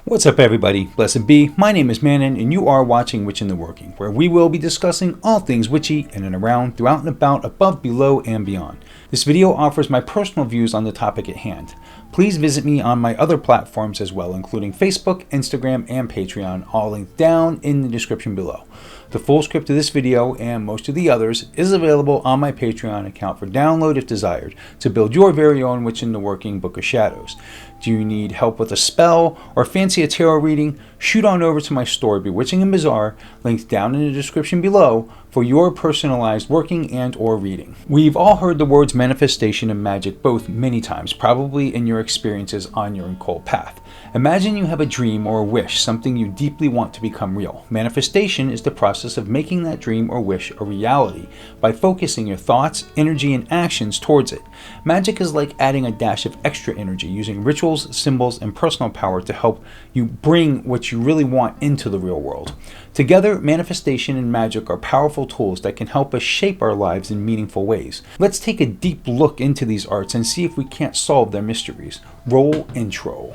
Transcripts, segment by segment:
What's up everybody, blessed be, my name is Manon and you are watching Witch in the Working, where we will be discussing all things witchy in and around, throughout and about, above, below, and beyond. This video offers my personal views on the topic at hand. Please visit me on my other platforms as well, including Facebook, Instagram, and Patreon, all linked down in the description below. The full script of this video, and most of the others, is available on my Patreon account for download if desired, to build your very own Witch in the Working Book of Shadows. Do you need help with a spell, or fancy a tarot reading? Shoot on over to my store, Bewitching and Bizarre, linked down in the description below, for your personalized working and or reading. We've all heard the words manifestation and magic both many times, probably in your experiences on your occult path. Imagine you have a dream or a wish, something you deeply want to become real. Manifestation is the process of making that dream or wish a reality by focusing your thoughts, energy, and actions towards it. Magic is like adding a dash of extra energy, using rituals, symbols, and personal power to help you bring what you really want into the real world. Together, manifestation and magic are powerful tools that can help us shape our lives in meaningful ways. Let's take a deep look into these arts and see if we can't solve their mysteries. Roll intro.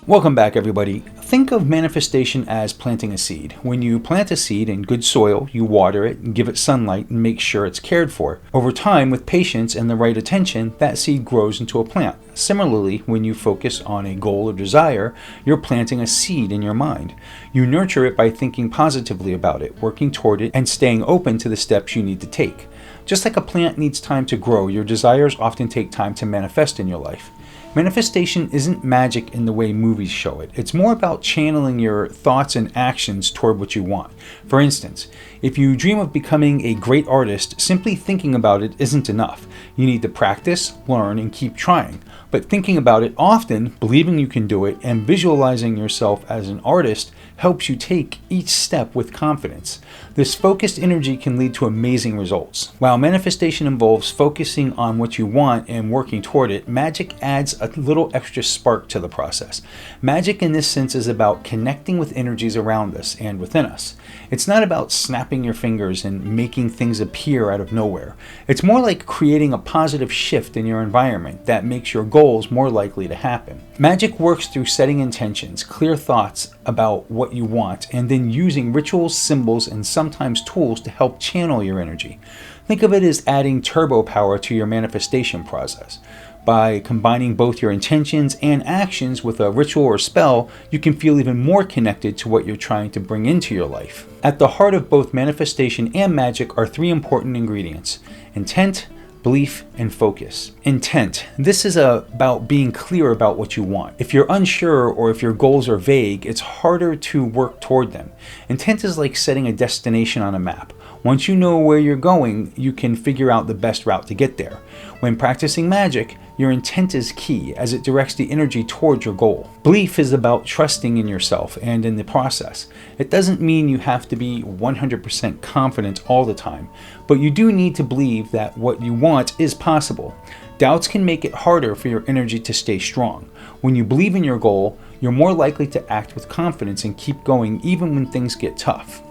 Welcome back everybody. Think of manifestation as planting a seed. When you plant a seed in good soil, you water it and give it sunlight and make sure it's cared for. Over time, with patience and the right attention, that seed grows into a plant. Similarly, when you focus on a goal or desire, you're planting a seed in your mind. You nurture it by thinking positively about it, working toward it, and staying open to the steps you need to take. Just like a plant needs time to grow, your desires often take time to manifest in your life. Manifestation isn't magic in the way movies show it. It's more about channeling your thoughts and actions toward what you want. For instance, if you dream of becoming a great artist, simply thinking about it isn't enough. You need to practice, learn, and keep trying. But thinking about it often, believing you can do it, and visualizing yourself as an artist helps you take each step with confidence. This focused energy can lead to amazing results. While manifestation involves focusing on what you want and working toward it, magic adds a little extra spark to the process. Magic in this sense is about connecting with energies around us and within us. It's not about snapping your fingers and making things appear out of nowhere. It's more like creating a positive shift in your environment that makes your goals more likely to happen. Magic works through setting intentions, clear thoughts about what you want, and then using rituals, symbols, and sometimes tools to help channel your energy. Think of it as adding turbo power to your manifestation process. By combining both your intentions and actions with a ritual or spell, you can feel even more connected to what you're trying to bring into your life. At the heart of both manifestation and magic are three important ingredients: intent, belief, and focus. Intent. This is about being clear about what you want. If you're unsure or if your goals are vague, it's harder to work toward them. Intent is like setting a destination on a map. Once you know where you're going, you can figure out the best route to get there. When practicing magic, your intent is key as it directs the energy towards your goal. Belief is about trusting in yourself and in the process. It doesn't mean you have to be 100% confident all the time, but you do need to believe that what you want is possible. Doubts can make it harder for your energy to stay strong. When you believe in your goal, you're more likely to act with confidence and keep going even when things get tough.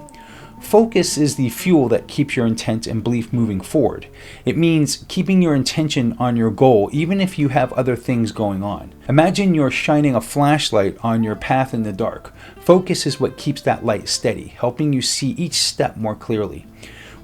Focus is the fuel that keeps your intent and belief moving forward. It means keeping your intention on your goal even if you have other things going on. Imagine you're shining a flashlight on your path in the dark. Focus is what keeps that light steady, helping you see each step more clearly.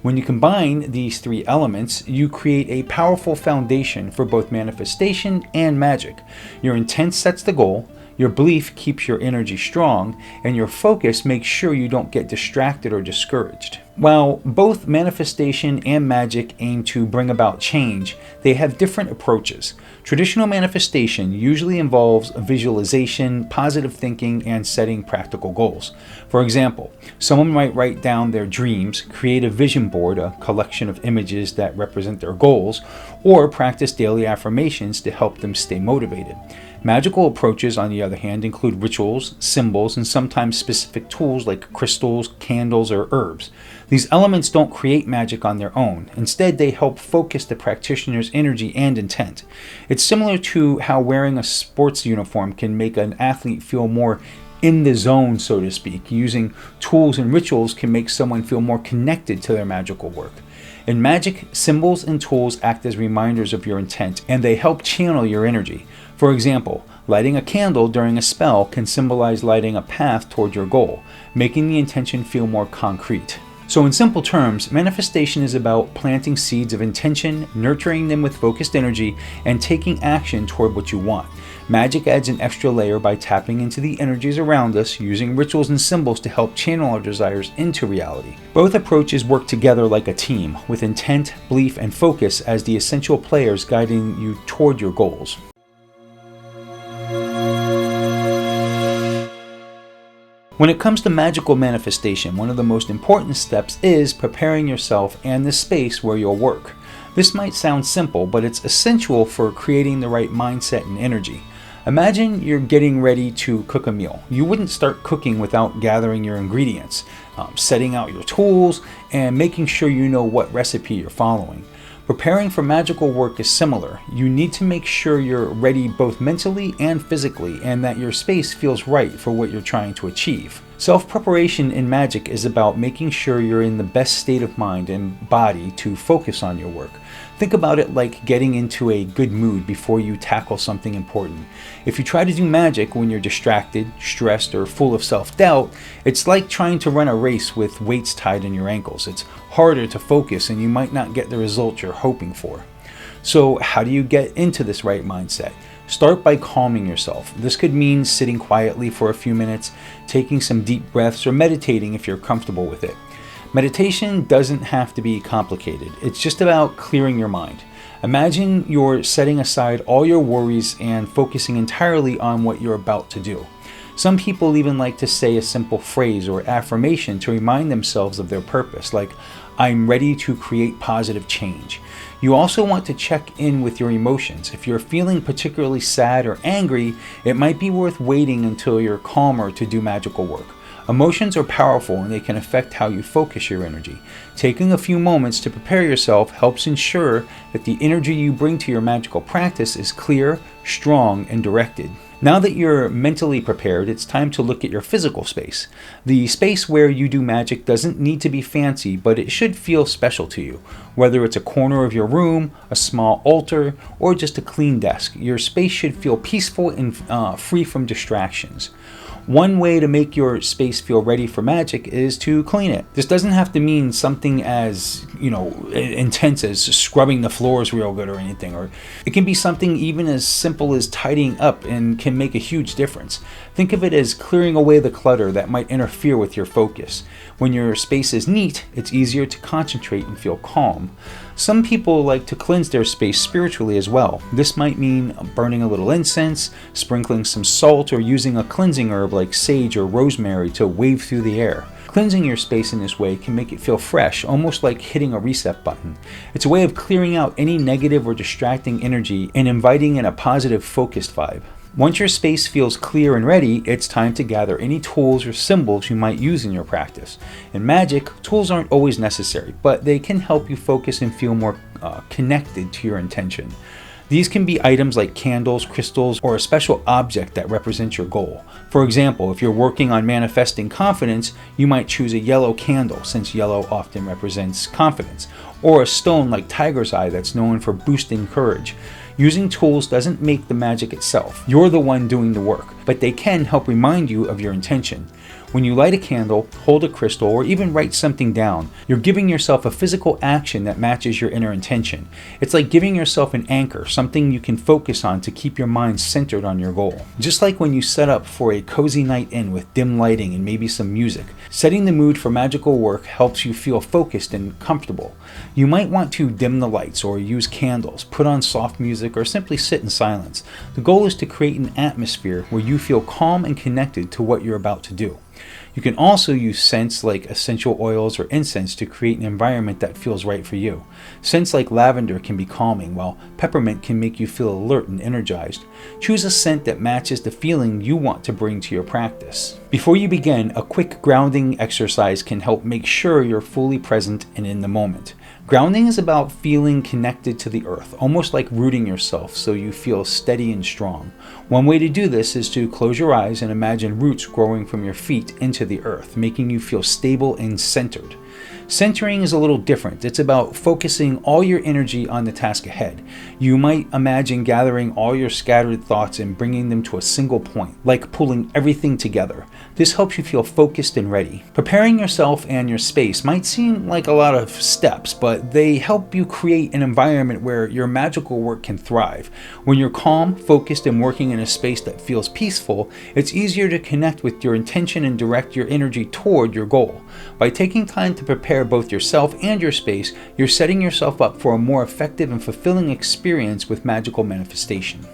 When you combine these three elements, you create a powerful foundation for both manifestation and magic. Your intent sets the goal, Your belief keeps your energy strong, and your focus makes sure you don't get distracted or discouraged. While both manifestation and magic aim to bring about change, they have different approaches. Traditional manifestation usually involves visualization, positive thinking, and setting practical goals. For example, someone might write down their dreams, create a vision board, a collection of images that represent their goals, or practice daily affirmations to help them stay motivated. Magical approaches, on the other hand, include rituals, symbols, and sometimes specific tools like crystals, candles, or herbs. These elements don't create magic on their own. Instead, they help focus the practitioner's energy and intent. It's similar to how wearing a sports uniform can make an athlete feel more in the zone, so to speak. Using tools and rituals can make someone feel more connected to their magical work. In magic, symbols and tools act as reminders of your intent, and they help channel your energy. For example, lighting a candle during a spell can symbolize lighting a path toward your goal, making the intention feel more concrete. So in simple terms, manifestation is about planting seeds of intention, nurturing them with focused energy, and taking action toward what you want. Magic adds an extra layer by tapping into the energies around us, using rituals and symbols to help channel our desires into reality. Both approaches work together like a team, with intent, belief, and focus as the essential players guiding you toward your goals. When it comes to magical manifestation, one of the most important steps is preparing yourself and the space where you'll work. This might sound simple, but it's essential for creating the right mindset and energy. Imagine you're getting ready to cook a meal. You wouldn't start cooking without gathering your ingredients, setting out your tools, and making sure you know what recipe you're following. Preparing for magical work is similar. You need to make sure you're ready both mentally and physically, and that your space feels right for what you're trying to achieve. Self-preparation in magic is about making sure you're in the best state of mind and body to focus on your work. Think about it like getting into a good mood before you tackle something important. If you try to do magic when you're distracted, stressed, or full of self-doubt, it's like trying to run a race with weights tied in your ankles. It's harder to focus, and you might not get the result you're hoping for. So how do you get into this right mindset? Start by calming yourself. This could mean sitting quietly for a few minutes, taking some deep breaths, or meditating if you're comfortable with it. Meditation doesn't have to be complicated. It's just about clearing your mind. Imagine you're setting aside all your worries and focusing entirely on what you're about to do. Some people even like to say a simple phrase or affirmation to remind themselves of their purpose, like, "I'm ready to create positive change." You also want to check in with your emotions. If you're feeling particularly sad or angry, it might be worth waiting until you're calmer to do magical work. Emotions are powerful, and they can affect how you focus your energy. Taking a few moments to prepare yourself helps ensure that the energy you bring to your magical practice is clear, strong, and directed. Now that you're mentally prepared, it's time to look at your physical space. The space where you do magic doesn't need to be fancy, but it should feel special to you. Whether it's a corner of your room, a small altar, or just a clean desk, your space should feel peaceful and free from distractions. One way to make your space feel ready for magic is to clean it. This doesn't have to mean something as, intense as scrubbing the floors real good or anything, or it can be something even as simple as tidying up and can make a huge difference. Think of it as clearing away the clutter that might interfere with your focus. When your space is neat, it's easier to concentrate and feel calm. Some people like to cleanse their space spiritually as well. This might mean burning a little incense, sprinkling some salt, or using a cleansing herb like sage or rosemary to wave through the air. Cleansing your space in this way can make it feel fresh, almost like hitting a reset button. It's a way of clearing out any negative or distracting energy and inviting in a positive, focused vibe. Once your space feels clear and ready, it's time to gather any tools or symbols you might use in your practice. In magic, tools aren't always necessary, but they can help you focus and feel more connected to your intention. These can be items like candles, crystals, or a special object that represents your goal. For example, if you're working on manifesting confidence, you might choose a yellow candle, since yellow often represents confidence, or a stone like tiger's eye that's known for boosting courage. Using tools doesn't make the magic itself. You're the one doing the work, but they can help remind you of your intention. When you light a candle, hold a crystal, or even write something down, you're giving yourself a physical action that matches your inner intention. It's like giving yourself an anchor, something you can focus on to keep your mind centered on your goal. Just like when you set up for a cozy night in with dim lighting and maybe some music, setting the mood for magical work helps you feel focused and comfortable. You might want to dim the lights or use candles, put on soft music, or simply sit in silence. The goal is to create an atmosphere where you feel calm and connected to what you're about to do. You can also use scents like essential oils or incense to create an environment that feels right for you. Scents like lavender can be calming, while peppermint can make you feel alert and energized. Choose a scent that matches the feeling you want to bring to your practice. Before you begin, a quick grounding exercise can help make sure you're fully present and in the moment. Grounding is about feeling connected to the earth, almost like rooting yourself so you feel steady and strong. One way to do this is to close your eyes and imagine roots growing from your feet into the earth, making you feel stable and centered. Centering is a little different. It's about focusing all your energy on the task ahead. You might imagine gathering all your scattered thoughts and bringing them to a single point, like pulling everything together. This helps you feel focused and ready. Preparing yourself and your space might seem like a lot of steps, but they help you create an environment where your magical work can thrive. When you're calm, focused, and working in a space that feels peaceful, it's easier to connect with your intention and direct your energy toward your goal. By taking time to prepare both yourself and your space, you're setting yourself up for a more effective and fulfilling experience with magical manifestation.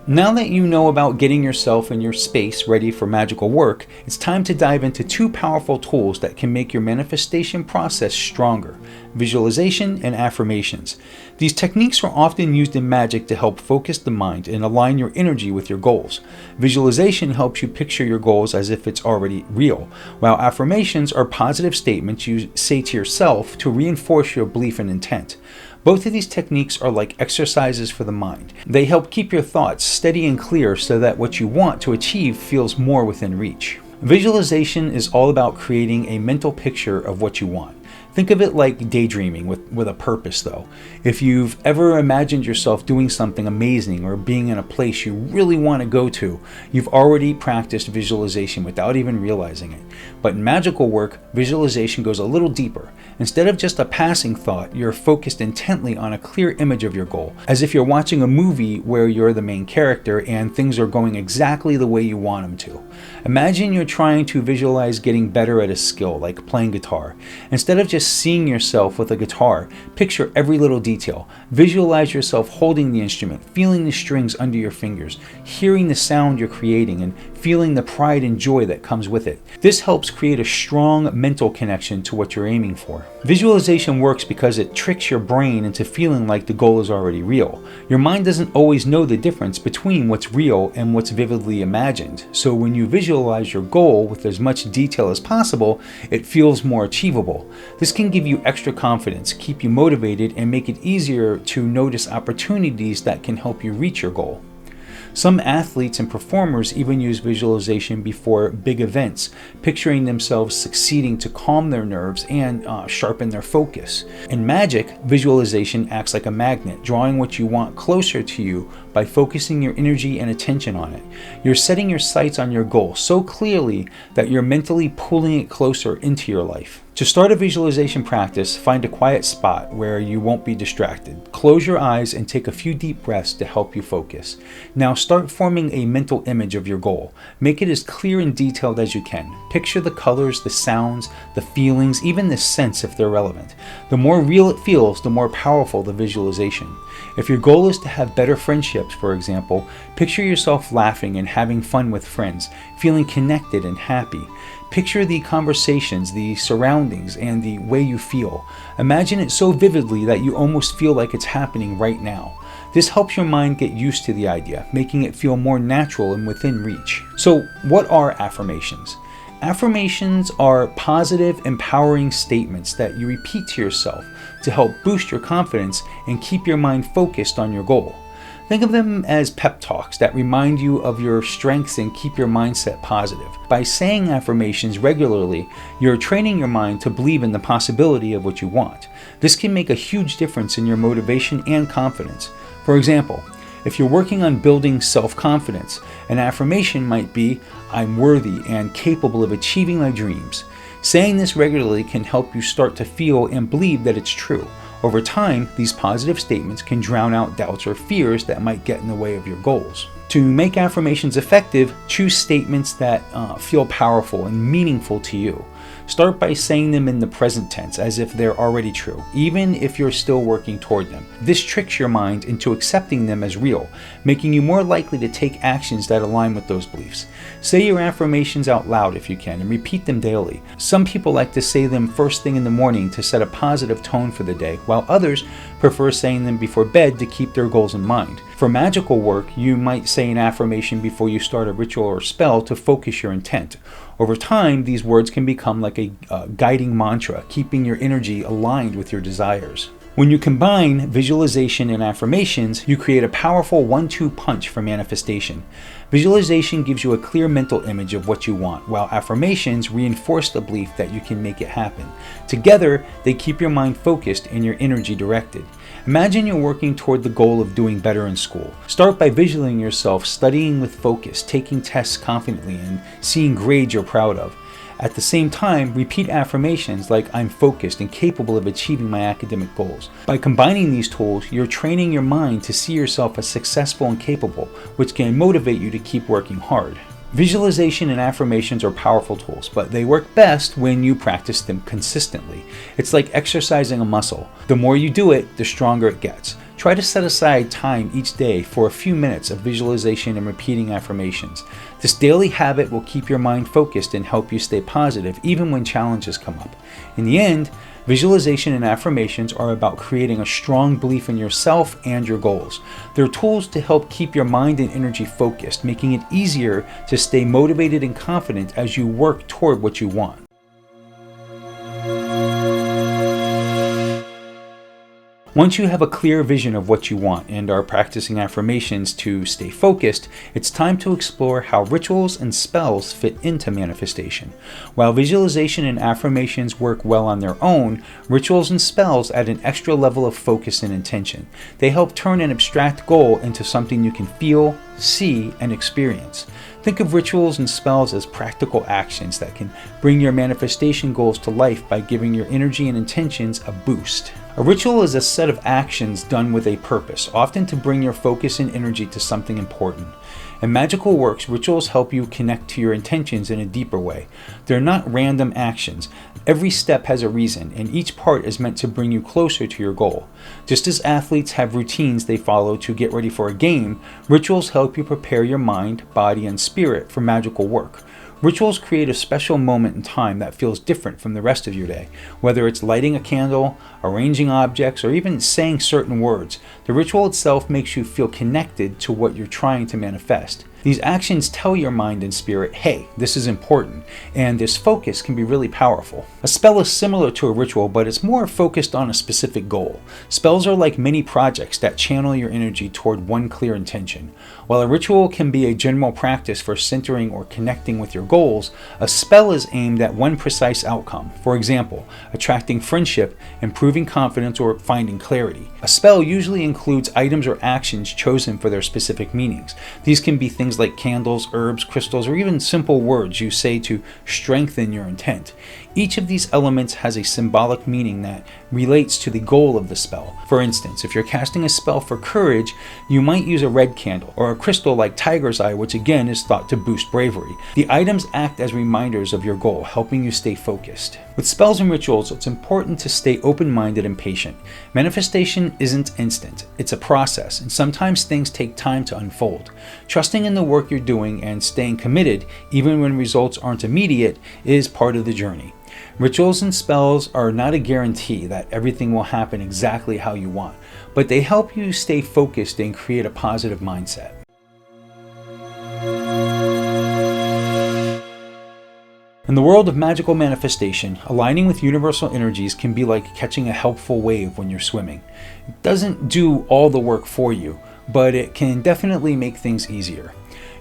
Now that you know about getting yourself and your space ready for magical work, it's time to dive into two powerful tools that can make your manifestation process stronger: visualization and affirmations. These techniques are often used in magic to help focus the mind and align your energy with your goals. Visualization helps you picture your goals as if it's already real, while affirmations are positive statements you say to yourself to reinforce your belief and intent. Both of these techniques are like exercises for the mind. They help keep your thoughts steady and clear so that what you want to achieve feels more within reach. Visualization is all about creating a mental picture of what you want. Think of it like daydreaming with a purpose though. If you've ever imagined yourself doing something amazing or being in a place you really want to go to, you've already practiced visualization without even realizing it. But in magical work, visualization goes a little deeper. Instead of just a passing thought, you're focused intently on a clear image of your goal, as if you're watching a movie where you're the main character and things are going exactly the way you want them to. Imagine you're trying to visualize getting better at a skill, like playing guitar. Instead of just seeing yourself with a guitar, picture every little detail. Visualize yourself holding the instrument, feeling the strings under your fingers, hearing the sound you're creating, and feeling the pride and joy that comes with it. This helps create a strong mental connection to what you're aiming for. Visualization works because it tricks your brain into feeling like the goal is already real. Your mind doesn't always know the difference between what's real and what's vividly imagined. So when you visualize your goal with as much detail as possible, it feels more achievable. This can give you extra confidence, keep you motivated, and make it easier to notice opportunities that can help you reach your goal. Some athletes and performers even use visualization before big events, picturing themselves succeeding to calm their nerves and sharpen their focus. In magic, visualization acts like a magnet, drawing what you want closer to you by focusing your energy and attention on it. You're setting your sights on your goal so clearly that you're mentally pulling it closer into your life. To start a visualization practice, find a quiet spot where you won't be distracted. Close your eyes and take a few deep breaths to help you focus. Now start forming a mental image of your goal. Make it as clear and detailed as you can. Picture the colors, the sounds, the feelings, even the scents if they're relevant. The more real it feels, the more powerful the visualization. If your goal is to have better friendships, for example, picture yourself laughing and having fun with friends, feeling connected and happy. Picture the conversations, the surroundings, and the way you feel. Imagine it so vividly that you almost feel like it's happening right now. This helps your mind get used to the idea, making it feel more natural and within reach. So, what are affirmations? Affirmations are positive, empowering statements that you repeat to yourself to help boost your confidence and keep your mind focused on your goal. Think of them as pep talks that remind you of your strengths and keep your mindset positive. By saying affirmations regularly, you're training your mind to believe in the possibility of what you want. This can make a huge difference in your motivation and confidence. For example, If you're working on building self-confidence, an affirmation might be, "I'm worthy and capable of achieving my dreams." Saying this regularly can help you start to feel and believe that it's true. Over time, these positive statements can drown out doubts or fears that might get in the way of your goals. To make affirmations effective, choose statements that feel powerful and meaningful to you. Start by saying them in the present tense as if they're already true, even if you're still working toward them. This tricks your mind into accepting them as real, making you more likely to take actions that align with those beliefs. Say your affirmations out loud if you can, and repeat them daily. Some people like to say them first thing in the morning to set a positive tone for the day, while others prefer saying them before bed to keep their goals in mind. For magical work, you might say an affirmation before you start a ritual or spell to focus your intent. Over time, these words can become like a guiding mantra, keeping your energy aligned with your desires. When you combine visualization and affirmations, you create a powerful 1-2 punch for manifestation. Visualization gives you a clear mental image of what you want, while affirmations reinforce the belief that you can make it happen. Together, they keep your mind focused and your energy directed. Imagine you're working toward the goal of doing better in school. Start by visualizing yourself studying with focus, taking tests confidently, and seeing grades you're proud of. At the same time, repeat affirmations like "I'm focused and capable of achieving my academic goals." By combining these tools, you're training your mind to see yourself as successful and capable, which can motivate you to keep working hard. Visualization and affirmations are powerful tools, but they work best when you practice them consistently. It's like exercising a muscle. The more you do it, the stronger it gets. Try to set aside time each day for a few minutes of visualization and repeating affirmations. This daily habit will keep your mind focused and help you stay positive even when challenges come up. In the end, visualization and affirmations are about creating a strong belief in yourself and your goals. They're tools to help keep your mind and energy focused, making it easier to stay motivated and confident as you work toward what you want. Once you have a clear vision of what you want and are practicing affirmations to stay focused, it's time to explore how rituals and spells fit into manifestation. While visualization and affirmations work well on their own, rituals and spells add an extra level of focus and intention. They help turn an abstract goal into something you can feel, see, and experience. Think of rituals and spells as practical actions that can bring your manifestation goals to life by giving your energy and intentions a boost. A ritual is a set of actions done with a purpose, often to bring your focus and energy to something important. In magical works, rituals help you connect to your intentions in a deeper way. They're not random actions. Every step has a reason, and each part is meant to bring you closer to your goal. Just as athletes have routines they follow to get ready for a game, rituals help you prepare your mind, body, and spirit for magical work. Rituals create a special moment in time that feels different from the rest of your day. Whether it's lighting a candle, arranging objects, or even saying certain words, the ritual itself makes you feel connected to what you're trying to manifest. These actions tell your mind and spirit, hey, this is important, and this focus can be really powerful. A spell is similar to a ritual, but it's more focused on a specific goal. Spells are like mini projects that channel your energy toward one clear intention. While a ritual can be a general practice for centering or connecting with your goals, a spell is aimed at one precise outcome. For example, attracting friendship, improving confidence, or finding clarity. A spell usually includes items or actions chosen for their specific meanings. These can be things like candles, herbs, crystals, or even simple words you say to strengthen your intent. Each of these elements has a symbolic meaning that relates to the goal of the spell. For instance, if you're casting a spell for courage, you might use a red candle or a crystal like tiger's eye, which again is thought to boost bravery. The items act as reminders of your goal, helping you stay focused. With spells and rituals, it's important to stay open-minded and patient. Manifestation isn't instant. It's a process, and sometimes things take time to unfold. Trusting in the work you're doing and staying committed, even when results aren't immediate, is part of the journey. Rituals and spells are not a guarantee that everything will happen exactly how you want, but they help you stay focused and create a positive mindset. In the world of magical manifestation, aligning with universal energies can be like catching a helpful wave when you're swimming. It doesn't do all the work for you, but it can definitely make things easier.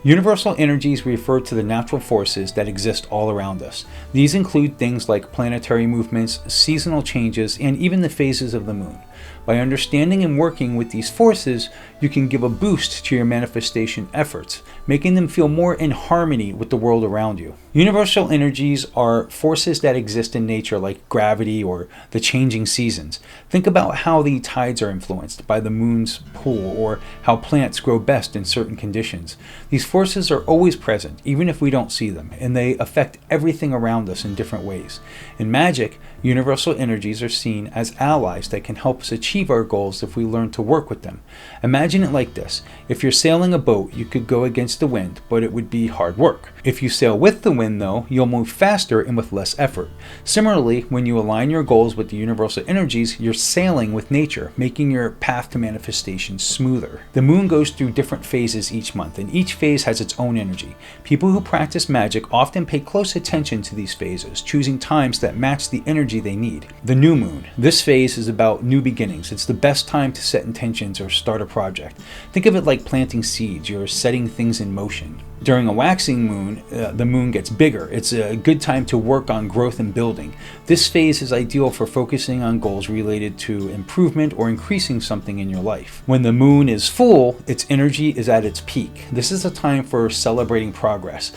Universal energies refer to the natural forces that exist all around us. These include things like planetary movements, seasonal changes, and even the phases of the moon. By understanding and working with these forces, you can give a boost to your manifestation efforts, making them feel more in harmony with the world around you. Universal energies are forces that exist in nature, like gravity or the changing seasons. Think about how the tides are influenced by the moon's pull, or how plants grow best in certain conditions. These forces are always present, even if we don't see them, and they affect everything around us in different ways. In magic, universal energies are seen as allies that can help us achieve our goals if we learn to work with them. Imagine it like this. If you're sailing a boat, you could go against the wind, but it would be hard work. If you sail with the wind, though, you'll move faster and with less effort. Similarly, when you align your goals with the universal energies, you're sailing with nature, making your path to manifestation smoother. The moon goes through different phases each month, and each phase has its own energy. People who practice magic often pay close attention to these phases, choosing times that match the energy they need. The new moon. This phase is about new beginnings. It's the best time to set intentions or start a project. Think of it like planting seeds. You're setting things in motion. During a waxing moon, the moon gets bigger. It's a good time to work on growth and building. This phase is ideal for focusing on goals related to improvement or increasing something in your life. When the moon is full, its energy is at its peak. This is a time for celebrating progress,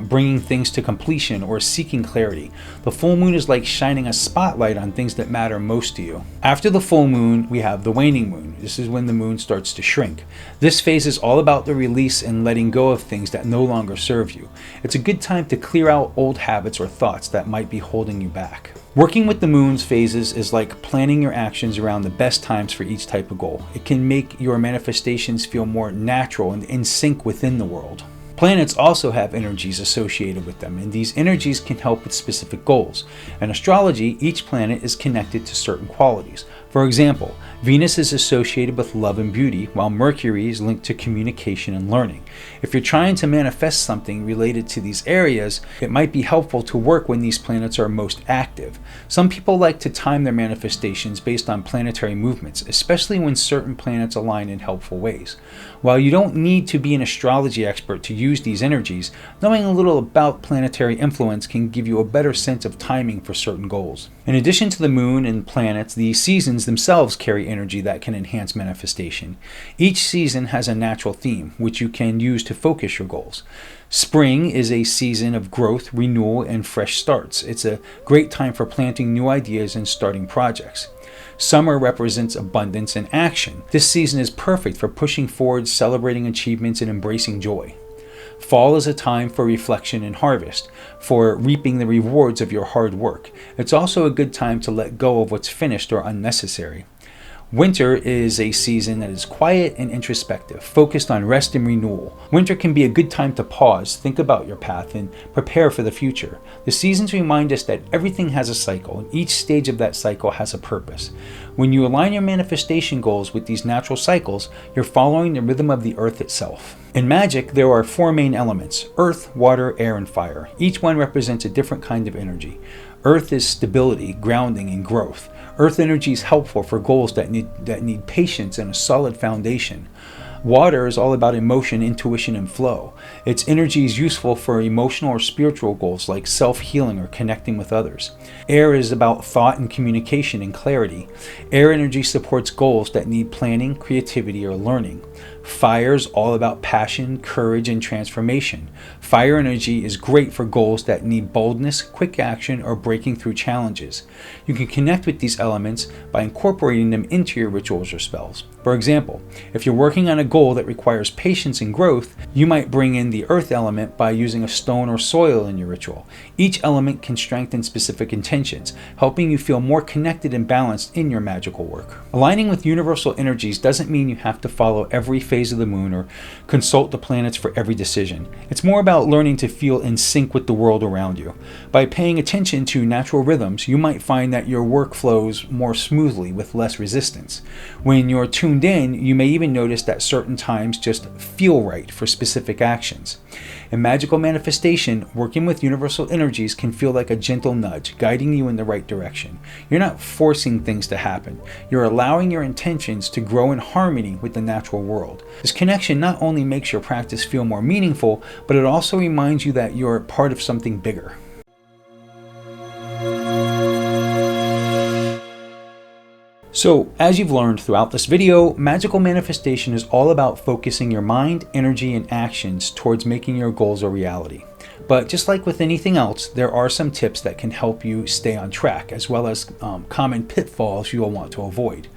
bringing things to completion, or seeking clarity. The full moon is like shining a spotlight on things that matter most to you. After the full moon, we have the waning moon. This is when the moon starts to shrink. This phase is all about the release and letting go of things that no longer serve you. It's a good time to clear out old habits or thoughts that might be holding you back. Working with the moon's phases is like planning your actions around the best times for each type of goal. It can make your manifestations feel more natural and in sync within the world. Planets also have energies associated with them, and these energies can help with specific goals. In astrology, each planet is connected to certain qualities. For example, Venus is associated with love and beauty, while Mercury is linked to communication and learning. If you're trying to manifest something related to these areas, it might be helpful to work when these planets are most active. Some people like to time their manifestations based on planetary movements, especially when certain planets align in helpful ways. While you don't need to be an astrology expert to use these energies, knowing a little about planetary influence can give you a better sense of timing for certain goals. In addition to the moon and planets, the seasons themselves carry energy that can enhance manifestation. Each season has a natural theme, which you can use to focus your goals. Spring is a season of growth, renewal, and fresh starts. It's a great time for planting new ideas and starting projects. Summer represents abundance and action. This season is perfect for pushing forward, celebrating achievements, and embracing joy. Fall is a time for reflection and harvest, for reaping the rewards of your hard work. It's also a good time to let go of what's finished or unnecessary. Winter is a season that is quiet and introspective, focused on rest and renewal. Winter can be a good time to pause, think about your path, and prepare for the future. The seasons remind us that everything has a cycle, and each stage of that cycle has a purpose. When you align your manifestation goals with these natural cycles, you're following the rhythm of the earth itself. In magic, there are 4 main elements: earth, water, air, and fire. Each one represents a different kind of energy. Earth is stability, grounding, and growth. Earth energy is helpful for goals that need patience and a solid foundation. Water is all about emotion, intuition, and flow. Its energy is useful for emotional or spiritual goals like self-healing or connecting with others. Air is about thought and communication and clarity. Air energy supports goals that need planning, creativity, or learning. Fire is all about passion, courage, and transformation. Fire energy is great for goals that need boldness, quick action, or breaking through challenges. You can connect with these elements by incorporating them into your rituals or spells. For example, if you're working on a goal that requires patience and growth, you might bring in the earth element by using a stone or soil in your ritual. Each element can strengthen specific intentions, helping you feel more connected and balanced in your magical work. Aligning with universal energies doesn't mean you have to follow every phase of the moon or consult the planets for every decision. It's more about learning to feel in sync with the world around you. By paying attention to natural rhythms, you might find that your work flows more smoothly with less resistance. When you're tuned in, you may even notice that certain times just feel right for specific actions. In magical manifestation, working with universal energies can feel like a gentle nudge, guiding you in the right direction. You're not forcing things to happen. You're allowing your intentions to grow in harmony with the natural world. This connection not only makes your practice feel more meaningful, but it also reminds you that you're part of something bigger. So, as you've learned throughout this video, magical manifestation is all about focusing your mind, energy, and actions towards making your goals a reality. But just like with anything else, there are some tips that can help you stay on track, as well as common pitfalls you'll want to avoid.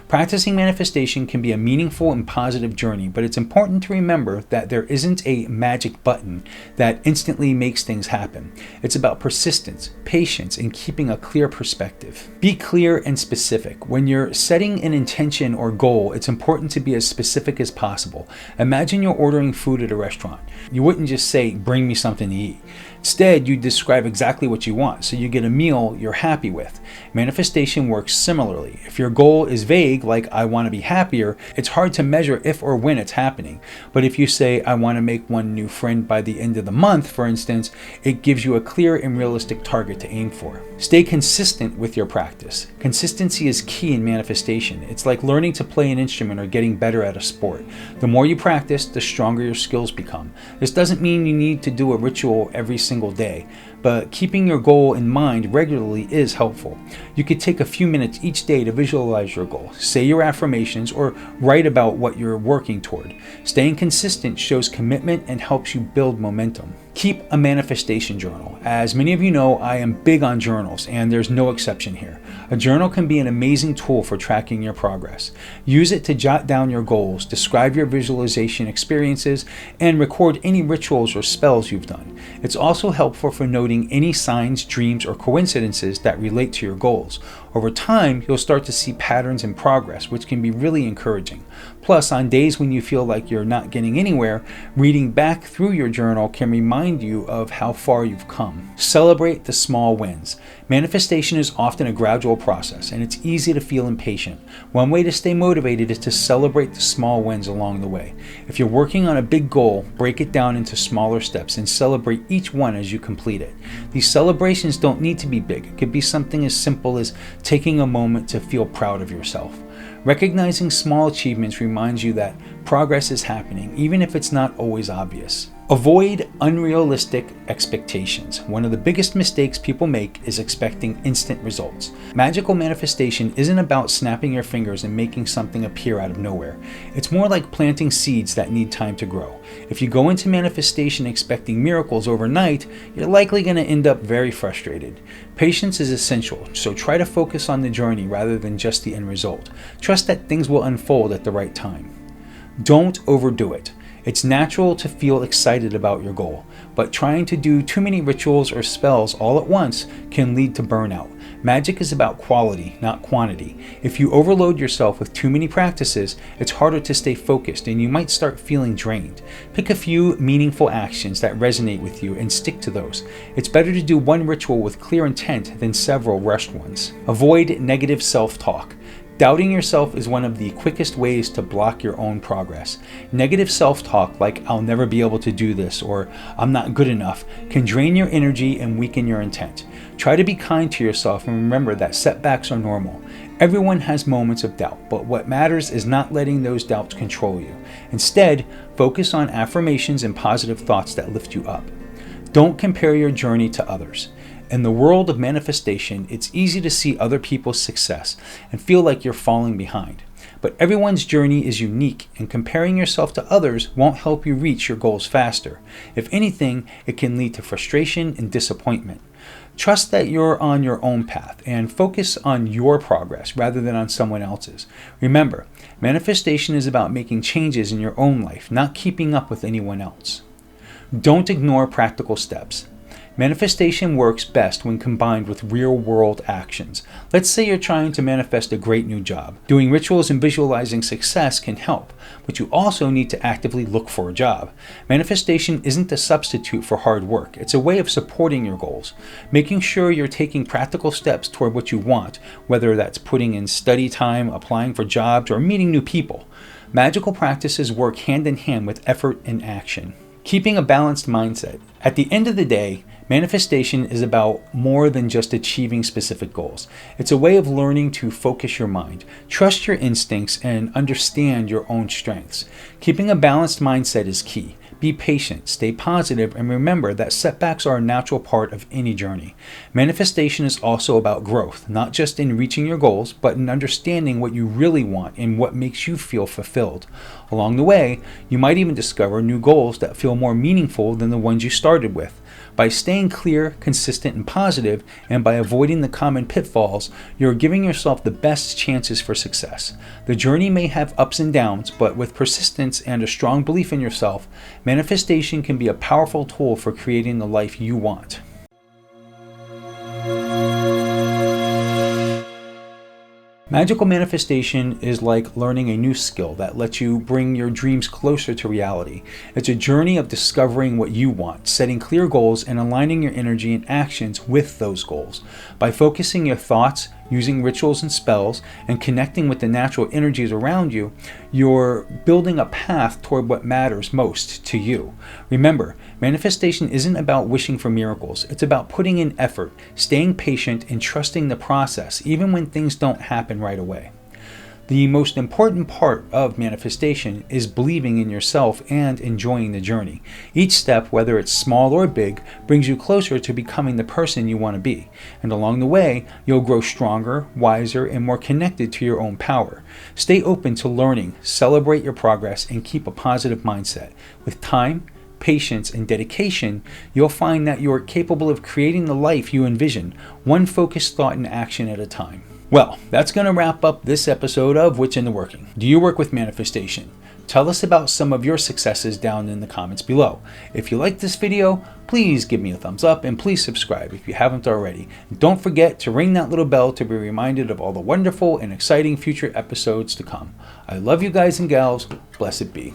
Practicing manifestation can be a meaningful and positive journey, but it's important to remember that there isn't a magic button that instantly makes things happen. It's about persistence, patience, and keeping a clear perspective. Be clear and specific. When you're setting an intention or goal, it's important to be as specific as possible. Imagine you're ordering food at a restaurant. You wouldn't just say, "Bring me something to eat." Instead, you describe exactly what you want, so you get a meal you're happy with. Manifestation works similarly. If your goal is vague, like "I want to be happier," it's hard to measure if or when it's happening. But if you say, "I want to make one new friend by the end of the month," for instance, it gives you a clear and realistic target to aim for. Stay consistent with your practice. Consistency is key in manifestation. It's like learning to play an instrument or getting better at a sport. The more you practice, the stronger your skills become. This doesn't mean you need to do a ritual every single day, but keeping your goal in mind regularly is helpful. You could take a few minutes each day to visualize your goal, say your affirmations, or write about what you're working toward. Staying consistent shows commitment and helps you build momentum. Keep a manifestation journal. As many of you know, I am big on journals, and there's no exception here. A journal can be an amazing tool for tracking your progress. Use it to jot down your goals, describe your visualization experiences, and record any rituals or spells you've done. It's also helpful for noting any signs, dreams, or coincidences that relate to your goals. Over time, you'll start to see patterns in progress, which can be really encouraging. Plus, on days when you feel like you're not getting anywhere, reading back through your journal can remind you of how far you've come. Celebrate the small wins. Manifestation is often a gradual process, and it's easy to feel impatient. One way to stay motivated is to celebrate the small wins along the way. If you're working on a big goal, break it down into smaller steps and celebrate each one as you complete it. These celebrations don't need to be big. It could be something as simple as taking a moment to feel proud of yourself. Recognizing small achievements reminds you that progress is happening, even if it's not always obvious. Avoid unrealistic expectations. One of the biggest mistakes people make is expecting instant results. Magical manifestation isn't about snapping your fingers and making something appear out of nowhere. It's more like planting seeds that need time to grow. If you go into manifestation expecting miracles overnight, you're likely going to end up very frustrated. Patience is essential, so try to focus on the journey rather than just the end result. Trust that things will unfold at the right time. Don't overdo it. It's natural to feel excited about your goal, but trying to do too many rituals or spells all at once can lead to burnout. Magic is about quality, not quantity. If you overload yourself with too many practices, it's harder to stay focused and you might start feeling drained. Pick a few meaningful actions that resonate with you and stick to those. It's better to do one ritual with clear intent than several rushed ones. Avoid negative self-talk. Doubting yourself is one of the quickest ways to block your own progress. Negative self-talk like "I'll never be able to do this" or "I'm not good enough" can drain your energy and weaken your intent. Try to be kind to yourself and remember that setbacks are normal. Everyone has moments of doubt, but what matters is not letting those doubts control you. Instead, focus on affirmations and positive thoughts that lift you up. Don't compare your journey to others. In the world of manifestation, it's easy to see other people's success and feel like you're falling behind. But everyone's journey is unique, and comparing yourself to others won't help you reach your goals faster. If anything, it can lead to frustration and disappointment. Trust that you're on your own path and focus on your progress rather than on someone else's. Remember, manifestation is about making changes in your own life, not keeping up with anyone else. Don't ignore practical steps. Manifestation works best when combined with real-world actions. Let's say you're trying to manifest a great new job. Doing rituals and visualizing success can help, but you also need to actively look for a job. Manifestation isn't a substitute for hard work. It's a way of supporting your goals, making sure you're taking practical steps toward what you want, whether that's putting in study time, applying for jobs, or meeting new people. Magical practices work hand in hand with effort and action. Keeping a balanced mindset. At the end of the day, manifestation is about more than just achieving specific goals. It's a way of learning to focus your mind, trust your instincts, and understand your own strengths. Keeping a balanced mindset is key. Be patient, stay positive, and remember that setbacks are a natural part of any journey. Manifestation is also about growth, not just in reaching your goals, but in understanding what you really want and what makes you feel fulfilled. Along the way, you might even discover new goals that feel more meaningful than the ones you started with. By staying clear, consistent, and positive, and by avoiding the common pitfalls, you're giving yourself the best chances for success. The journey may have ups and downs, but with persistence and a strong belief in yourself, manifestation can be a powerful tool for creating the life you want. Magical manifestation is like learning a new skill that lets you bring your dreams closer to reality. It's a journey of discovering what you want, setting clear goals, and aligning your energy and actions with those goals. By focusing your thoughts, using rituals and spells, and connecting with the natural energies around you, you're building a path toward what matters most to you. Remember, manifestation isn't about wishing for miracles. It's about putting in effort, staying patient, and trusting the process, even when things don't happen right away. The most important part of manifestation is believing in yourself and enjoying the journey. Each step, whether it's small or big, brings you closer to becoming the person you want to be. And along the way, you'll grow stronger, wiser, and more connected to your own power. Stay open to learning, celebrate your progress, and keep a positive mindset. With time, patience, and dedication, you'll find that you're capable of creating the life you envision, one focused thought and action at a time. Well, that's going to wrap up this episode of What's in the Working. Do you work with manifestation? Tell us about some of your successes down in the comments below. If you like this video, please give me a thumbs up and please subscribe if you haven't already. And don't forget to ring that little bell to be reminded of all the wonderful and exciting future episodes to come. I love you guys and gals. Blessed be.